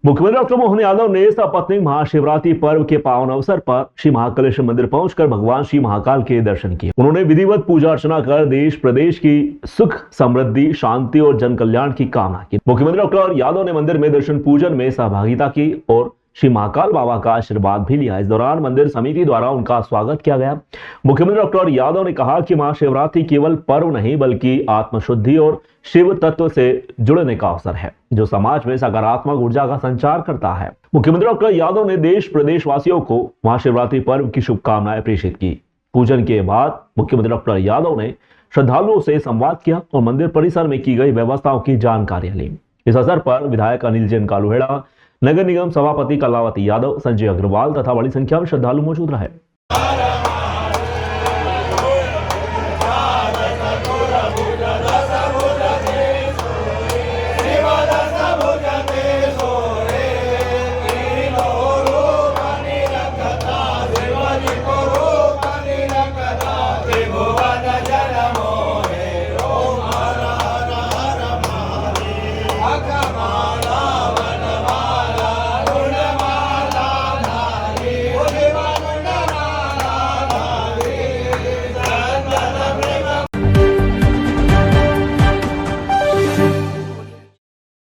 मुख्यमंत्री डॉक्टर मोहन यादव ने सपत्नीक महाशिवरात्रि पर्व के पावन अवसर पर श्री महाकालेश्वर मंदिर पहुंचकर भगवान श्री महाकाल के दर्शन किए। उन्होंने विधिवत पूजा अर्चना कर देश प्रदेश की सुख समृद्धि शांति और जन कल्याण की कामना की। मुख्यमंत्री डॉक्टर यादव ने मंदिर में दर्शन पूजन में सहभागिता की और श्री महाकाल बाबा का आशीर्वाद भी लिया। इस दौरान मंदिर समिति द्वारा उनका स्वागत किया गया। मुख्यमंत्री डॉक्टर यादव ने कहा कि महाशिवरात्रि केवल पर्व नहीं बल्कि आत्मशुद्धि और शिव तत्व से जुड़ने का अवसर है, जो समाज में सकारात्मक ऊर्जा का संचार करता है। मुख्यमंत्री डॉक्टर यादव ने देश प्रदेश वासियों को महाशिवरात्रि पर्व की शुभकामनाएं प्रेषित की। पूजन के बाद मुख्यमंत्री डॉक्टर यादव ने श्रद्धालुओं से संवाद किया और मंदिर परिसर में की गई व्यवस्थाओं की जानकारी ली। इस अवसर पर विधायक अनिल जैन कालूहेड़ा, नगर निगम सभापति कलावती यादव, संजय अग्रवाल तथा बड़ी संख्या में श्रद्धालु मौजूद रहे।